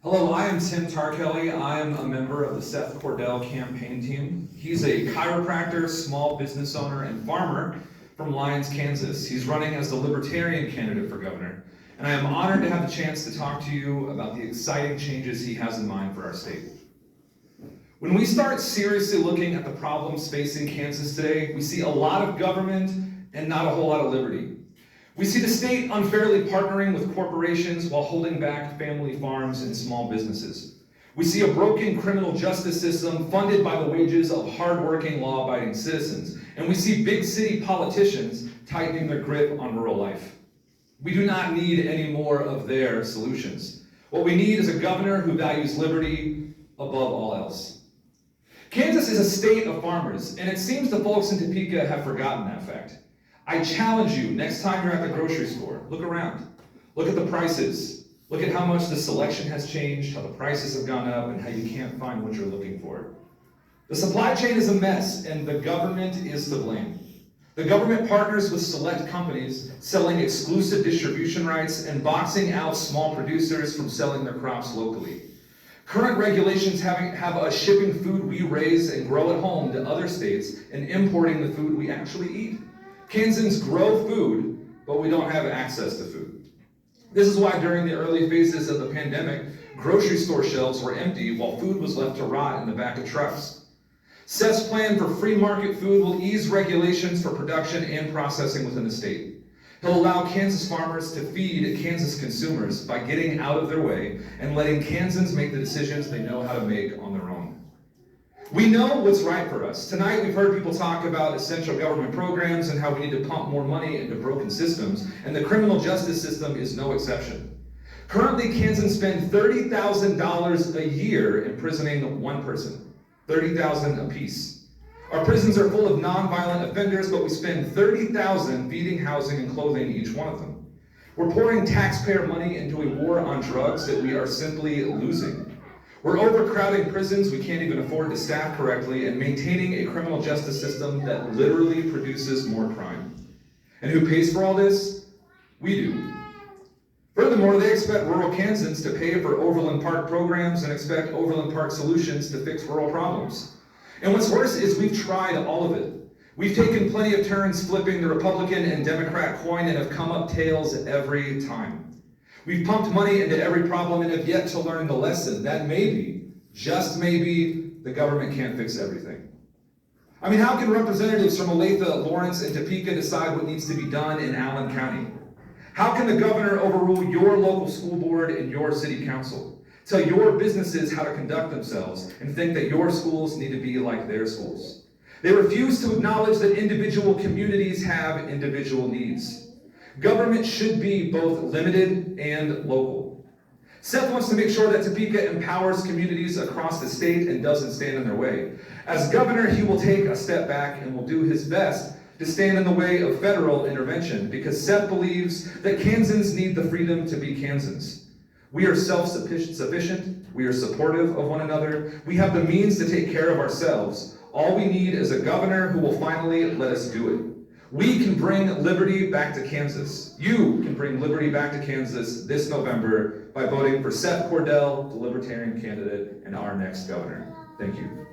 Hello, I am Tim Tarkelly. I am a member of the Seth Cordell campaign team. He's a chiropractor, small business owner, and farmer from Lyons, Kansas. He's running as the Libertarian candidate for governor. And I am honored to have the chance to talk to you about the exciting changes he has in mind for our state. When we start seriously looking at the problems facing Kansas today, we see a lot of government and not a whole lot of liberty. We see the state unfairly partnering with corporations while holding back family farms and small businesses. We see a broken criminal justice system funded by the wages of hardworking, law-abiding citizens. And we see big city politicians tightening their grip on rural life. We do not need any more of their solutions. What we need is a governor who values liberty above all else. Kansas is a state of farmers, and it seems the folks in Topeka have forgotten that fact. I challenge you, next time you're at the grocery store, look around. Look at the prices. Look at how much the selection has changed, how the prices have gone up, and how you can't find what you're looking for. The supply chain is a mess, and the government is to blame. The government partners with select companies, selling exclusive distribution rights and boxing out small producers from selling their crops locally. Current regulations have us shipping food we raise and grow at home to other states and importing the food we actually eat. Kansans grow food, but we don't have access to food. This is why during the early phases of the pandemic, grocery store shelves were empty while food was left to rot in the back of trucks. Seth's plan for free market food will ease regulations for production and processing within the state. He'll allow Kansas farmers to feed Kansas consumers by getting out of their way and letting Kansans make the decisions they know how to make on their own. We know what's right for us. Tonight we've heard people talk about essential government programs and how we need to pump more money into broken systems, and the criminal justice system is no exception. Currently, Kansans spend $30,000 a year imprisoning one person, $30,000 apiece. Our prisons are full of nonviolent offenders, but we spend $30,000 feeding, housing, and clothing each one of them. We're pouring taxpayer money into a war on drugs that we are simply losing. We're overcrowding prisons we can't even afford to staff correctly and maintaining a criminal justice system that literally produces more crime. And who pays for all this? We do. Furthermore, they expect rural Kansans to pay for Overland Park programs and expect Overland Park solutions to fix rural problems. And what's worse is we've tried all of it. We've taken plenty of turns flipping the Republican and Democrat coin and have come up tails every time. We've pumped money into every problem and have yet to learn the lesson that maybe, just maybe, the government can't fix everything. I mean, how can representatives from Olathe, Lawrence, and Topeka decide what needs to be done in Allen County? How can the governor overrule your local school board and your city council? Tell your businesses how to conduct themselves and think that your schools need to be like their schools. They refuse to acknowledge that individual communities have individual needs. Government should be both limited and local. Seth wants to make sure that Topeka empowers communities across the state and doesn't stand in their way. As governor, he will take a step back and will do his best to stand in the way of federal intervention because Seth believes that Kansans need the freedom to be Kansans. We are self-sufficient, we are supportive of one another, we have the means to take care of ourselves. All we need is a governor who will finally let us do it. We can bring liberty back to Kansas. You can bring liberty back to Kansas this November by voting for Seth Cordell, the Libertarian candidate, and our next governor. Thank you.